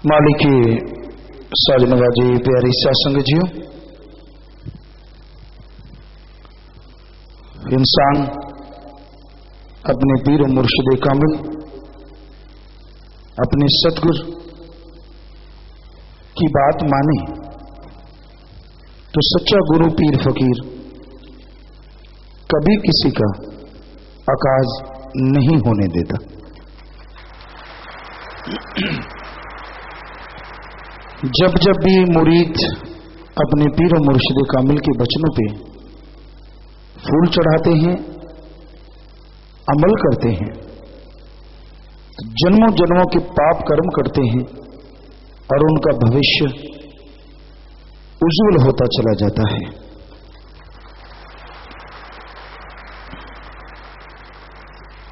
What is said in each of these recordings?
मालिक की साज नवाजी प्यारी सत्संग जियो। इंसान अपने पीर और मुर्शिद कामिल अपने सतगुर की बात माने तो सच्चा गुरु पीर फकीर कभी किसी का आकाज नहीं होने देता। जब जब भी मुरीद अपने पीर और मुर्शिद कामिल के वचनों पे फूल चढ़ाते हैं, अमल करते हैं, तो जन्मों जन्मों के पाप कर्म करते हैं और उनका भविष्य उज्जवल होता चला जाता है।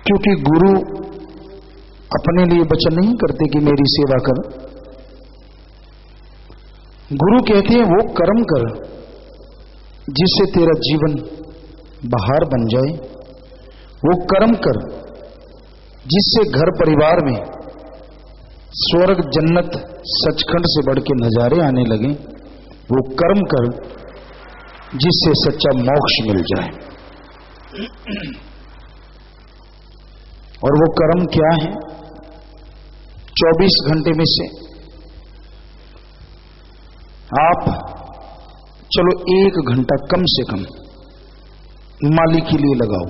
क्योंकि गुरु अपने लिए वचन नहीं करते कि मेरी सेवा कर। गुरु कहते हैं वो कर्म कर जिससे तेरा जीवन बहार बन जाए, वो कर्म कर जिससे घर परिवार में स्वर्ग जन्नत सचखंड से बढ़ के नजारे आने लगे, वो कर्म कर जिससे सच्चा मोक्ष मिल जाए। और वो कर्म क्या है? 24 घंटे में से आप चलो 1 घंटा कम से कम मालिक के लिए लगाओ,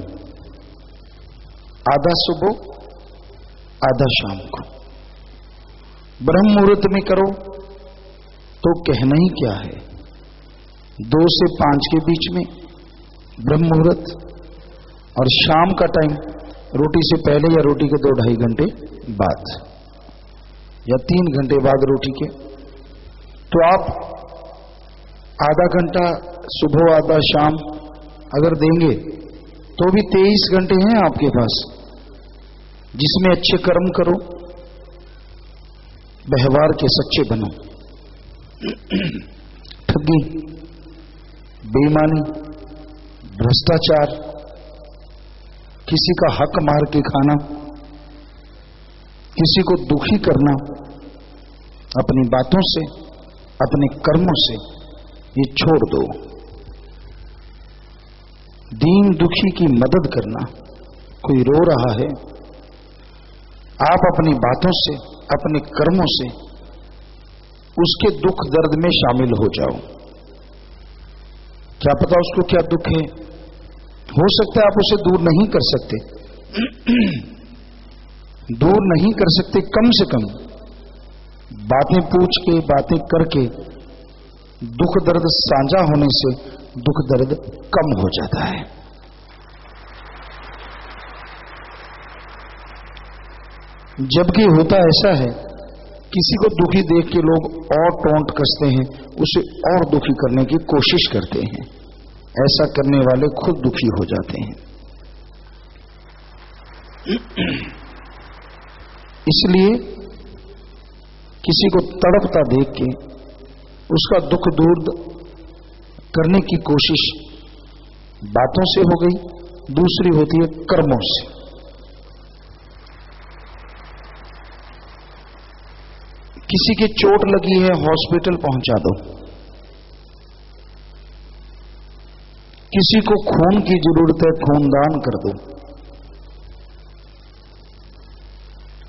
आधा सुबह आधा शाम को। ब्रह्म मुहूर्त में करो तो कहना ही क्या है, 2 से 5 के बीच में ब्रह्म मुहूर्त, और शाम का टाइम रोटी से पहले या रोटी के 2-2.5 घंटे बाद या 3 घंटे बाद रोटी के। तो आप आधा घंटा सुबह आधा शाम अगर देंगे तो भी 23 घंटे हैं आपके पास, जिसमें अच्छे कर्म करो, व्यवहार के सच्चे बनो। ठगी, बेईमानी, भ्रष्टाचार, किसी का हक मार के खाना, किसी को दुखी करना, अपनी बातों से अपने कर्मों से ये छोड़ दो। दीन दुखी की मदद करना, कोई रो रहा है, आप अपनी बातों से अपने कर्मों से उसके दुख दर्द में शामिल हो जाओ। क्या पता उसको क्या दुख है, हो सकता है आप उसे दूर नहीं कर सकते, दूर नहीं कर सकते, कम से कम बातें पूछ के बातें करके दुख दर्द साझा होने से दुख दर्द कम हो जाता है। जबकि होता ऐसा है, किसी को दुखी देख के लोग और टोंट कसते हैं, उसे और दुखी करने की कोशिश करते हैं। ऐसा करने वाले खुद दुखी हो जाते हैं। इसलिए किसी को तड़पता देख के उसका दुख दूर करने की कोशिश बातों से हो गई, दूसरी होती है कर्मों से। किसी की चोट लगी है, हॉस्पिटल पहुंचा दो। किसी को खून की जरूरत है, खूनदान कर दो।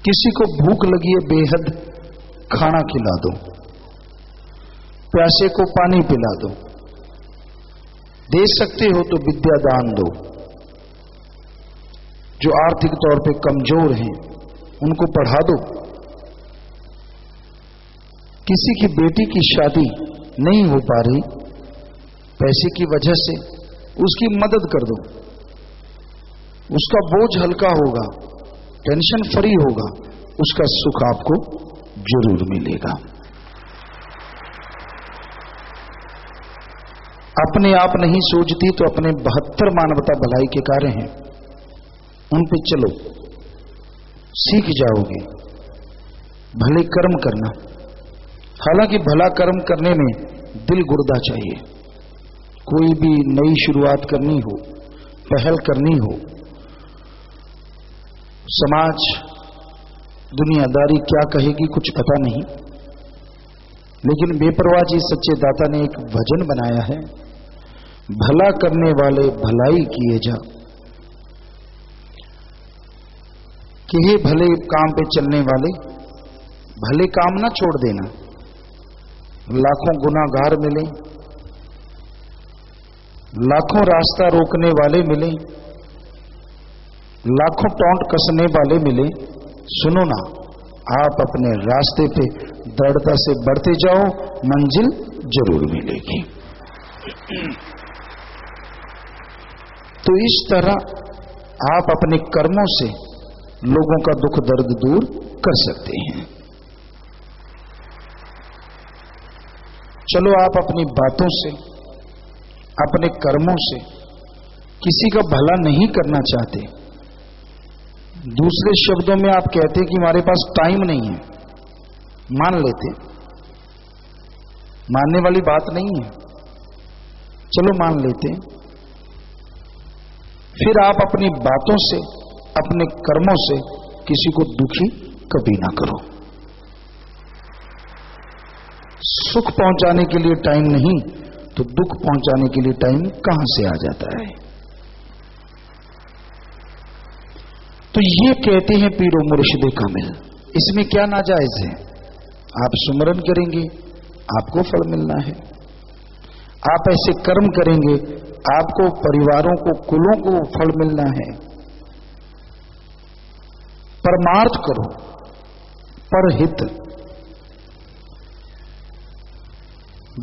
किसी को भूख लगी है बेहद, खाना खिला दो। प्यासे को पानी पिला दो। दे सकते हो तो विद्या दान दो। जो आर्थिक तौर पे कमजोर हैं उनको पढ़ा दो। किसी की बेटी की शादी नहीं हो पा रही, पैसे की वजह से उसकी मदद कर दो। उसका बोझ हल्का होगा, टेंशन फ्री होगा, उसका सुख आपको जरूर मिलेगा। अपने आप नहीं सोचती तो अपने 72 मानवता भलाई के कार्य हैं, उन पे चलो, सीख जाओगे भले कर्म करना। हालांकि भला कर्म करने में दिल गुर्दा चाहिए। कोई भी नई शुरुआत करनी हो, पहल करनी हो, समाज दुनियादारी क्या कहेगी कुछ पता नहीं, लेकिन बेपरवाह जी सच्चे दाता ने एक भजन बनाया है, भला करने वाले भलाई किए जा, कि हे भले काम पे चलने वाले भले काम ना छोड़ देना। लाखों गुनाहगार मिले, लाखों रास्ता रोकने वाले मिले, लाखों टोंट कसने वाले मिले, सुनो ना, आप अपने रास्ते पे दृढ़ता से बढ़ते जाओ, मंजिल जरूर मिलेगी। तो इस तरह आप अपने कर्मों से लोगों का दुख दर्द दूर कर सकते हैं। चलो आप अपनी बातों से, अपने कर्मों से किसी का भला नहीं करना चाहते, दूसरे शब्दों में आप कहते कि हमारे पास टाइम नहीं है, मान लेते, मानने वाली बात नहीं है, चलो मान लेते। फिर आप अपनी बातों से, अपने कर्मों से किसी को दुखी कभी ना करो। सुख पहुंचाने के लिए टाइम नहीं तो दुख पहुंचाने के लिए टाइम कहां से आ जाता है। तो ये कहते हैं पीरो मुर्शिदे कामिल, इसमें क्या नाजायज है? आप सुमरन करेंगे आपको फल मिलना है, आप ऐसे कर्म करेंगे आपको, परिवारों को, कुलों को फल मिलना है। परमार्थ करो, परहित।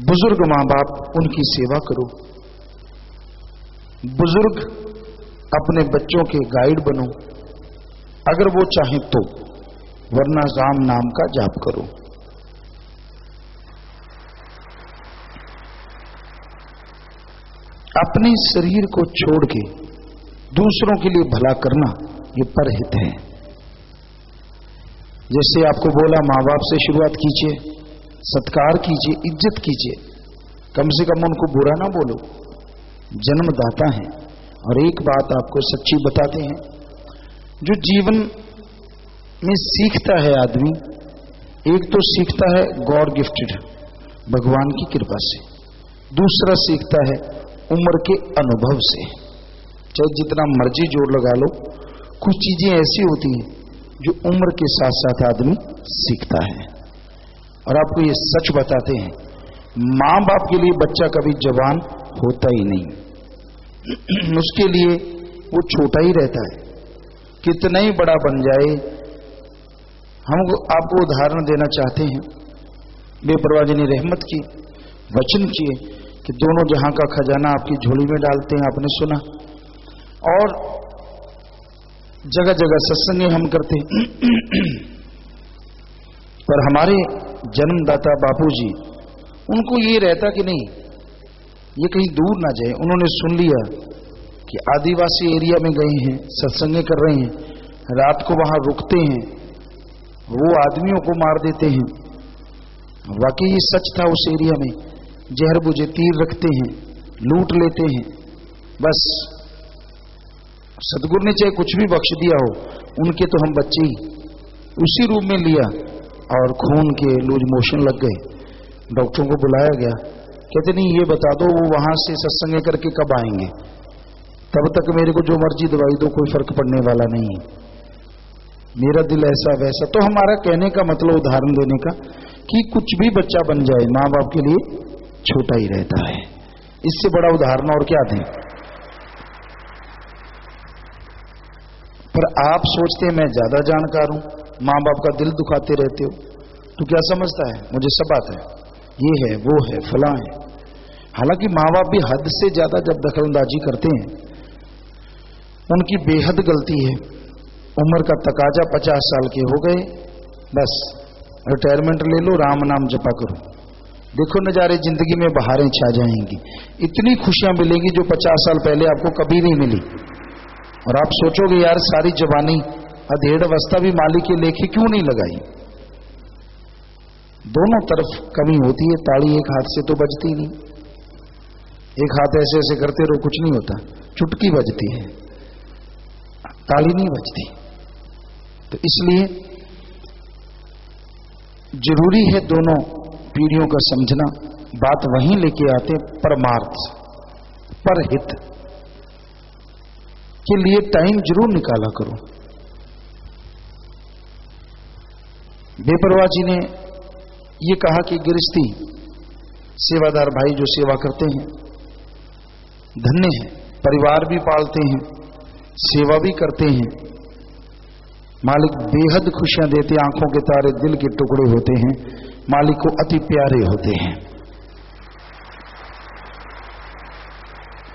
बुजुर्ग मां बाप, उनकी सेवा करो। बुजुर्ग अपने बच्चों के गाइड बनो अगर वो चाहें तो, वरना राम नाम का जाप करो। अपने शरीर को छोड़ के दूसरों के लिए भला करना, ये परहित है। जैसे आपको बोला मां बाप से शुरुआत कीजिए, सत्कार कीजिए, इज्जत कीजिए, कम से कम उनको बुरा ना बोलो, जन्मदाता हैं। और एक बात आपको सच्ची बताते हैं, जो जीवन में सीखता है आदमी, एक तो सीखता है गॉड गिफ्टेड, भगवान की कृपा से, दूसरा सीखता है उम्र के अनुभव से। चाहे जितना मर्जी जोर लगा लो, कुछ चीजें ऐसी होती हैं जो उम्र के साथ साथ आदमी सीखता है। और आपको ये सच बताते हैं, मां बाप के लिए बच्चा कभी जवान होता ही नहीं, उसके लिए वो छोटा ही रहता है, कितना ही बड़ा बन जाए। हम आपको उदाहरण देना चाहते हैं, बेपरवाह जी ने रहमत की, वचन किए कि दोनों जहां का खजाना आपकी झोली में डालते हैं, आपने सुना। और जगह जगह सत्संग हम करते हैं, पर हमारे जन्मदाता बापूजी, उनको ये रहता कि नहीं ये कहीं दूर ना जाए। उन्होंने सुन लिया कि आदिवासी एरिया में गए हैं, सत्संग कर रहे हैं, रात को वहां रुकते हैं, वो आदमियों को मार देते हैं। वाकई ये सच था, उस एरिया में जहर बुझे तीर रखते हैं, लूट लेते हैं। बस सदगुरु ने चाहे कुछ भी बख्श दिया हो, उनके तो हम बच्चे ही उसी रूप में लिया और खून के लूज मोशन लग गए। डॉक्टरों को बुलाया गया, कहते नहीं ये बता दो वो वहां से सत्संग करके कब आएंगे, तब तक मेरे को जो मर्जी दवाई दो, कोई फर्क पड़ने वाला नहीं है, मेरा दिल ऐसा वैसा। तो हमारा कहने का मतलब, उदाहरण देने का, कि कुछ भी बच्चा बन जाए मां बाप के लिए छोटा ही रहता है। इससे बड़ा उदाहरण और क्या दें। पर आप सोचते हैं मैं ज्यादा जानकार हूं, मां बाप का दिल दुखाते रहते हो, तो क्या समझता है मुझे सब आता है, ये है वो है फलां है। हालांकि मां बाप भी हद से ज्यादा जब दखलंदाजी करते हैं, उनकी बेहद गलती है। उम्र का तकाजा 50 साल के हो गए, बस रिटायरमेंट ले लो, राम नाम जपा करो, देखो नजारे जिंदगी में बहारें छा जाएंगी, इतनी खुशियां मिलेंगी जो 50 साल पहले आपको कभी नहीं मिली। और आप सोचोगे यार सारी जवानी अधेड़ अवस्था भी मालिक के लेखे क्यों नहीं लगाई। दोनों तरफ कमी होती है, ताड़ी एक हाथ से तो बजती नहीं, एक हाथ ऐसे ऐसे करते रहो कुछ नहीं होता, चुटकी बजती है, ताली नहीं बजती। तो इसलिए जरूरी है दोनों पीढ़ियों का समझना, बात वहीं लेके आते परमार्थ, परहित के लिए टाइम जरूर निकाला करो। बेपरवाह जी ने ये कहा कि गृहस्थी सेवादार भाई जो सेवा करते हैं धन्य हैं, परिवार भी पालते हैं, सेवा भी करते हैं, मालिक बेहद खुशियां देते, आंखों के तारे दिल के टुकड़े होते हैं, मालिक को अति प्यारे होते हैं।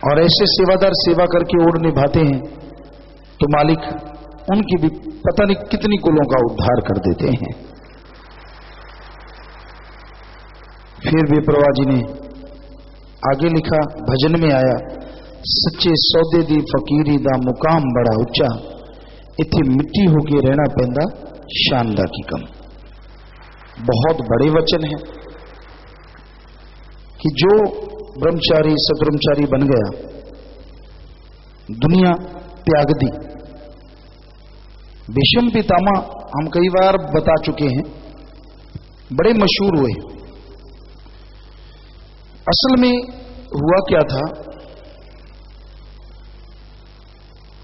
और ऐसे सेवादार सेवा करके ओर निभाते हैं तो मालिक उनकी भी पता नहीं कितनी कुलों का उद्धार कर देते हैं। फिर बेपरवाह जी ने आगे लिखा, भजन में आया, सच्चे सौदे दी फकीरी दा मुकाम बड़ा उच्चा, इथे मिट्टी होके रहना पैंदा शानदा की कम। बहुत बड़े वचन है कि जो ब्रह्मचारी सद्ब्रह्मचारी बन गया, दुनिया त्याग दी। भीष्म पितामह हम कई बार बता चुके हैं, बड़े मशहूर हुए। असल में हुआ क्या था,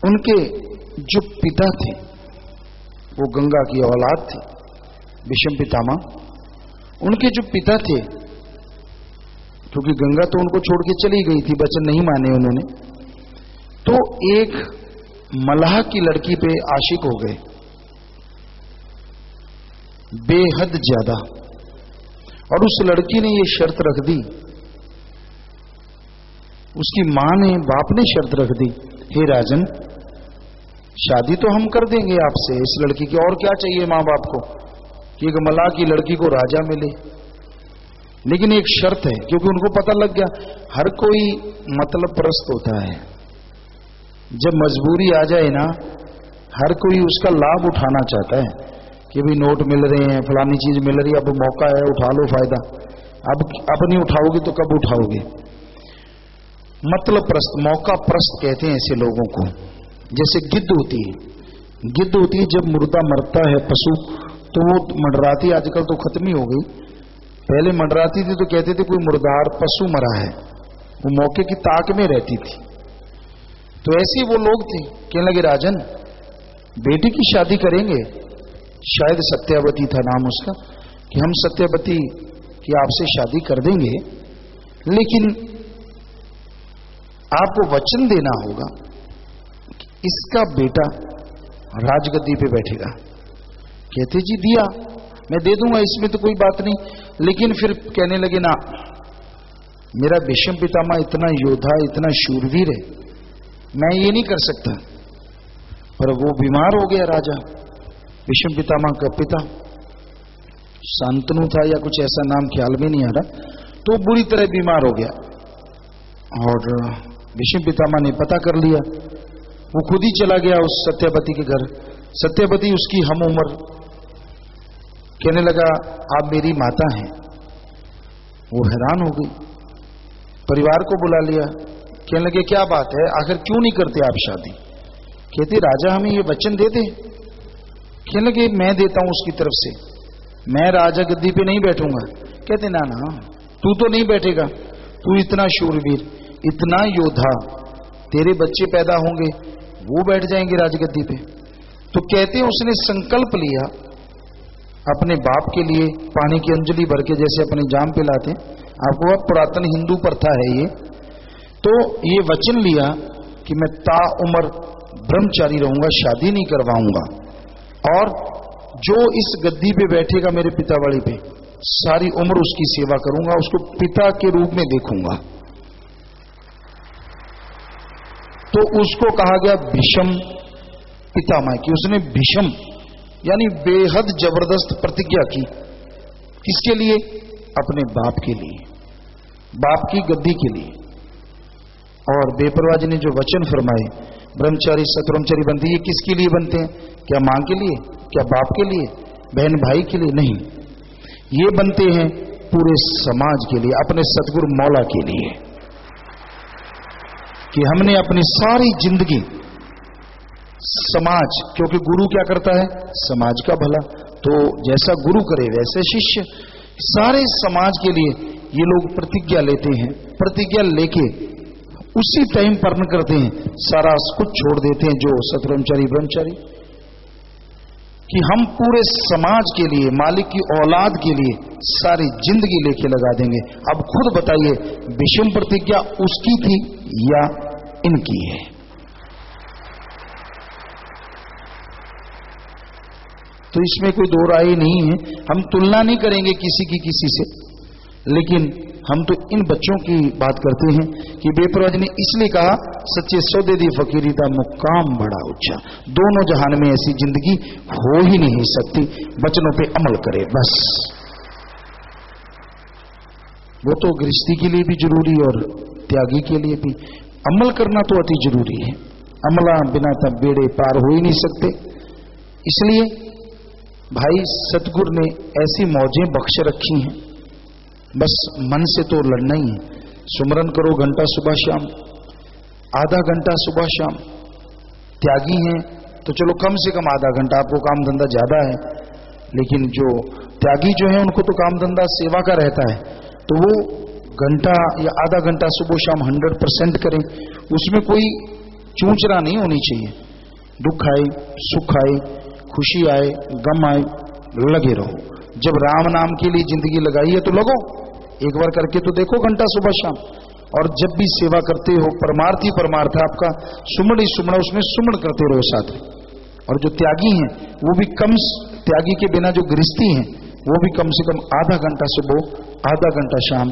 उनके जो पिता थे वो गंगा की औलाद थे, भीष्म पितामह। उनके जो पिता थे, क्योंकि गंगा तो उनको छोड़ के चली गई थी, वचन नहीं माने उन्होंने, तो एक मलाह की लड़की पे आशिक हो गए बेहद ज्यादा। और उस लड़की ने ये शर्त रख दी, उसकी मां ने, बाप ने शर्त रख दी, हे राजन शादी तो हम कर देंगे आपसे इस लड़की की, और क्या चाहिए मां बाप को कि एक मलाह की लड़की को राजा मिले, लेकिन एक शर्त है। क्योंकि उनको पता लग गया हर कोई मतलब परस्त होता है, जब मजबूरी आ जाए ना हर कोई उसका लाभ उठाना चाहता है कि भी नोट मिल रहे हैं, फलानी चीज मिल रही है, अब मौका है, उठा लो फायदा। अब नहीं उठाओगे तो कब उठाओगे? मतलब प्रस्त, मौका प्रस्त कहते हैं ऐसे लोगों को। जैसे गिद्ध होती है, गिद्ध होती है जब मुर्दा मरता है पशु तो वो मंडराती, आजकल तो खत्म ही हो गई, पहले मंडराती थी तो कहते थे कोई मुर्दार पशु मरा है, वो मौके की ताक में रहती थी। तो ऐसे वो लोग थे, कहने लगे राजन बेटी की शादी करेंगे, शायद सत्यावती था नाम उसका, कि हम सत्यावती की आपसे शादी कर देंगे, लेकिन आपको वचन देना होगा कि इसका बेटा राजगद्दी पे बैठेगा। कहते जी दिया, मैं दे दूंगा, इसमें तो कोई बात नहीं। लेकिन फिर कहने लगे ना, मेरा भीष्म पितामह इतना योद्धा, इतना शूरवीर है, मैं ये नहीं कर सकता। पर वो बीमार हो गया राजा, भीष्म पितामह का पिता शांतनु था या कुछ ऐसा नाम ख्याल में नहीं आ रहा, तो बुरी तरह बीमार हो गया। और भीष्म पितामह ने पता कर लिया, वो खुद ही चला गया उस सत्यावती के घर। सत्यावती उसकी हम उम्र, कहने लगा आप मेरी माता हैं। वो हैरान हो गई, परिवार को बुला लिया, कहने लगे क्या बात है, आखिर क्यों नहीं करते आप शादी? कहते राजा हमें ये वचन दे दे। कहने लगे मैं देता हूं उसकी तरफ से, मैं राजा गद्दी पे नहीं बैठूंगा। कहते ना ना, तू तो नहीं बैठेगा, तू इतना शूरवीर, इतना योद्धा, तेरे बच्चे पैदा होंगे वो बैठ जाएंगे राजगद्दी पे। तो कहते उसने संकल्प लिया अपने बाप के लिए, पानी की अंजलि भर के जैसे अपने जाम पिलाते, आपको अब पुरातन हिंदू प्रथा है ये, तो ये वचन लिया कि मैं ता उम्र ब्रह्मचारी रहूंगा, शादी नहीं करवाऊंगा, और जो इस गद्दी पे बैठेगा मेरे पितावाड़ी पे, सारी उम्र उसकी सेवा करूंगा, उसको पिता के रूप में देखूंगा। तो उसको कहा गया भीष्म पितामह की। उसने भीष्म यानी बेहद जबरदस्त प्रतिज्ञा की, किसके लिए? अपने बाप के लिए, बाप की गद्दी के लिए। और बेपरवाह जी ने जो वचन फरमाए, ब्रह्मचारी सतब्रह्मचारी बनते, ये किसके लिए बनते हैं? क्या मां के लिए, क्या बाप के लिए, बहन भाई के लिए? नहीं, ये बनते हैं पूरे समाज के लिए, अपने सतगुरु मौला के लिए, कि हमने अपनी सारी जिंदगी समाज, क्योंकि गुरु क्या करता है? समाज का भला। तो जैसा गुरु करे वैसे शिष्य, सारे समाज के लिए ये लोग प्रतिज्ञा लेते हैं, प्रतिज्ञा लेके उसी टाइम पर्ण करते हैं, सारा कुछ छोड़ देते हैं जो सतब्रह्मचारी ब्रह्मचारी, कि हम पूरे समाज के लिए, मालिक की औलाद के लिए सारी जिंदगी लेके लगा देंगे। अब खुद बताइए, विषम प्रतिज्ञा उसकी थी या इनकी है? तो इसमें कोई दो राय नहीं है। हम तुलना नहीं करेंगे किसी की किसी से, लेकिन हम तो इन बच्चों की बात करते हैं कि बेपरवाह ने इसलिए कहा, सच्चे सौदे दी फकीरी का मुकाम बड़ा ऊंचा। दोनों जहान में ऐसी जिंदगी हो ही नहीं सकती, वचनों पे अमल करे बस। वो तो गृहस्थी के लिए भी जरूरी और त्यागी के लिए भी अमल करना तो अति जरूरी है। अमला बिना तब बेड़े पार हो ही नहीं सकते। इसलिए भाई सतगुरु ने ऐसी मौजें बख्श रखी हैं, बस मन से तो लड़ना ही है। सुमरन करो घंटा सुबह शाम, आधा घंटा सुबह शाम। त्यागी हैं तो चलो कम से कम आधा घंटा, आपको काम धंधा ज्यादा है, लेकिन जो त्यागी जो है उनको तो काम धंधा सेवा का रहता है, तो वो घंटा या आधा घंटा सुबह शाम 100% करें। उसमें कोई चूंचरा नहीं होनी चाहिए। दुख आए सुख आए, खुशी आए गम आए, लगे रहो। जब राम नाम के लिए जिंदगी लगाई है तो लगो, एक बार करके तो देखो घंटा सुबह शाम। और जब भी सेवा करते हो, परमार्थ ही परमार्थ है आपका, सुमण ही सुमण, उसमें सुमण करते रहो साथ में। और जो त्यागी हैं वो भी कम, त्यागी के बिना जो गृहस्थी हैं वो भी कम से कम आधा घंटा सुबह आधा घंटा शाम,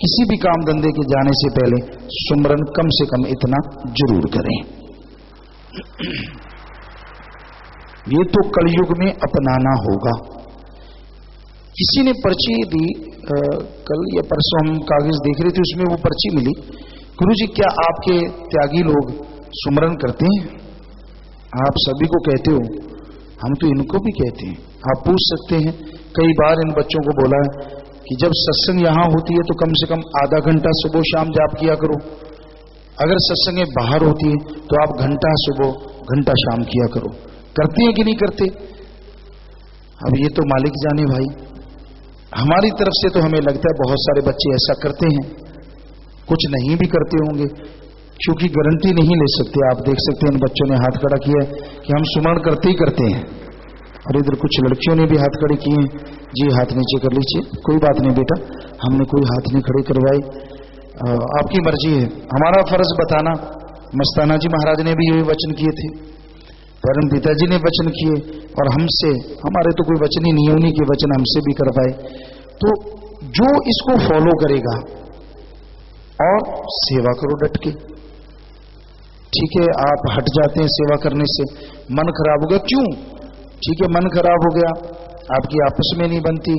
किसी भी काम धंधे के जाने से पहले सुमरन कम से कम इतना जरूर करें। ये तो कलयुग में अपनाना होगा। किसी ने पर्ची दी, कल या परसों हम कागज देख रहे थे, उसमें वो पर्ची मिली, गुरुजी क्या आपके त्यागी लोग सुमरन करते हैं? आप सभी को कहते हो, हम तो इनको भी कहते हैं। आप पूछ सकते हैं, कई बार इन बच्चों को बोला है कि जब सत्संग यहां होती है तो कम से कम आधा घंटा सुबह शाम जाप किया करो। अगर सत्संग बाहर होती है तो आप घंटा सुबह घंटा शाम किया करो। करते हैं कि नहीं करते? अब ये तो मालिक जाने भाई। हमारी तरफ से तो हमें लगता है बहुत सारे बच्चे ऐसा करते हैं, कुछ नहीं भी करते होंगे, क्योंकि गारंटी नहीं ले सकते। आप देख सकते हैं इन बच्चों ने हाथ खड़ा किया है कि हम सुमरण करते ही करते हैं, और इधर कुछ लड़कियों ने भी हाथ खड़े किए हैं। जी हाथ नीचे कर लीजिए, कोई बात नहीं बेटा, हमने कोई हाथ नहीं खड़े करवाए, आपकी मर्जी है। हमारा फर्ज बताना। मस्ताना जी महाराज ने भी यही वचन किए थे, परम पिताजी ने वचन किए, और हमसे, हमारे तो कोई वचन ही नहीं, उन्हीं के वचन हमसे भी करवाए। तो जो इसको फॉलो करेगा, और सेवा करो डट के। ठीक है, आप हट जाते हैं सेवा करने से, मन खराब हो गया, क्यों? ठीक है, मन खराब हो गया, आपकी आपस में नहीं बनती,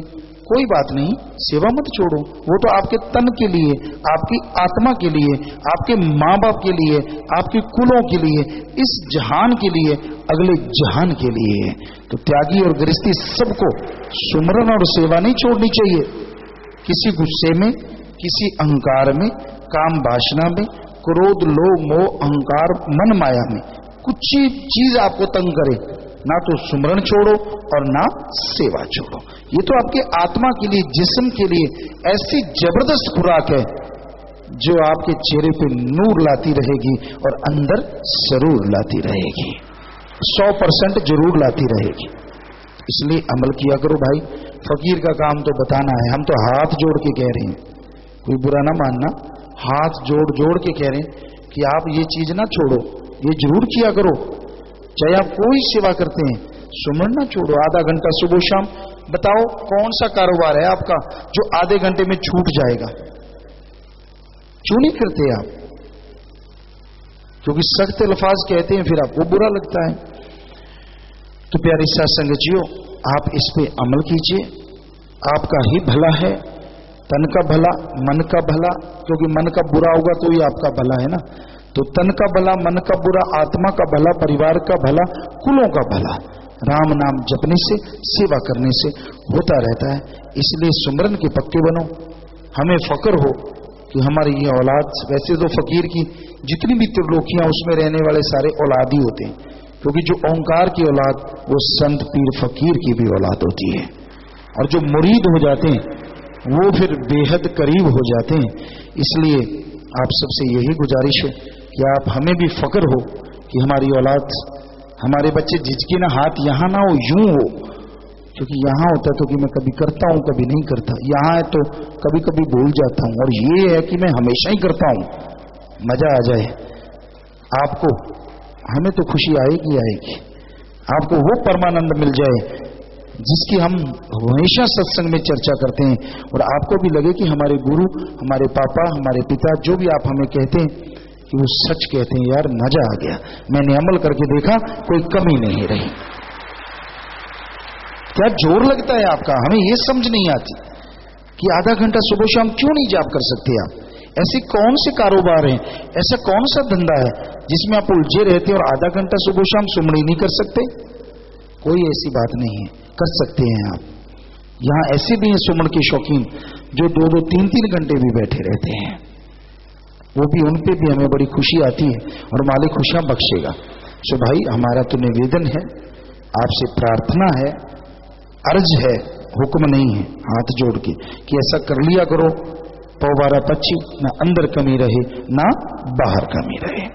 कोई बात नहीं, सेवा मत छोड़ो। वो तो आपके तन के लिए, आपकी आत्मा के लिए, आपके माँ बाप के लिए, आपके कुलों के लिए, इस जहान के लिए, अगले जहान के लिए है। तो त्यागी और गृहस्थी सबको सुमरन और सेवा नहीं छोड़नी चाहिए। किसी गुस्से में, किसी अहंकार में, काम वासना में, क्रोध लोभ मोह अहंकार मन माया में कुछ चीज आपको तंग करे, ना तो सुमरन छोड़ो और ना सेवा छोड़ो। ये तो आपके आत्मा के लिए, जिस्म के लिए ऐसी जबरदस्त खुराक है जो आपके चेहरे पे नूर लाती रहेगी और अंदर सरूर लाती रहेगी, 100% जरूर लाती रहेगी। इसलिए अमल किया करो भाई। फकीर का काम तो बताना है, हम तो हाथ जोड़ के कह रहे हैं, कोई बुरा ना मानना, हाथ जोड़ जोड़ के कह रहे हैं कि आप ये चीज ना छोड़ो, ये जरूर किया करो। चाहे आप कोई सेवा करते हैं, सुमरन ना छोड़ो, आधा घंटा सुबह शाम। बताओ कौन सा कारोबार है आपका जो आधे घंटे में छूट जाएगा? क्यों नहीं करते आप? क्योंकि सख्त अल्फाज कहते हैं, फिर आपको बुरा लगता है। तो प्यारे साथ संगतियों, आप इस पे अमल कीजिए, आपका ही भला है, तन का भला, मन का भला, क्योंकि मन का बुरा होगा तो ही आपका भला है ना। तो तन का भला, मन का बुरा, आत्मा का भला, परिवार का भला, कुलों का भला राम नाम जपने से, सेवा करने से होता रहता है। इसलिए सुमरन के पक्के बनो। हमें फक्र हो कि हमारी ये औलाद, वैसे तो फकीर की जितनी भी त्रिलोकियां, उसमें रहने वाले सारे औलाद ही होते हैं, क्योंकि जो ओंकार की औलाद वो संत पीर फकीर की भी औलाद होती है। और जो मुरीद हो जाते हैं वो फिर बेहद करीब हो जाते हैं। इसलिए आप सबसे यही गुजारिश है कि आप हमें भी फक्र हो कि हमारी औलाद, हमारे बच्चे झिझकी ना, हाथ यहां ना हो, यूं हो। क्योंकि यहां होता तो कि मैं कभी करता हूं कभी नहीं करता, यहां है तो कभी कभी भूल जाता हूं, और ये है कि मैं हमेशा ही करता हूं। मजा आ जाए आपको, हमें तो खुशी आएगी आएगी। आपको वो परमानंद मिल जाए जिसकी हम हमेशा सत्संग में चर्चा करते हैं, और आपको भी लगे कि हमारे गुरु, हमारे पापा, हमारे पिता, जो भी आप हमें कहते हैं कि वो सच कहते हैं। यार मजा आ गया, मैंने अमल करके देखा, कोई कमी नहीं रही। क्या जोर लगता है आपका, हमें ये समझ नहीं आती कि आधा घंटा सुबह शाम क्यों नहीं जाप कर सकते आप। ऐसे कौन से कारोबार हैं, ऐसा कौन सा धंधा है जिसमें आप उलझे रहते और आधा घंटा सुबह शाम सुमड़ी नहीं कर सकते। कोई ऐसी बात नहीं है, कर सकते हैं आप। यहां ऐसे भी हैं सुमन के शौकीन जो 2-2, 3-3 घंटे भी बैठे रहते हैं, वो भी, उन पे भी हमें बड़ी खुशी आती है, और मालिक खुशियां बख्शेगा। सो भाई हमारा तो निवेदन है, आपसे प्रार्थना है, अर्ज है, हुक्म नहीं है, हाथ जोड़ के कि ऐसा कर लिया करो। 12:25 ना अंदर कमी रहे ना बाहर कमी रहे।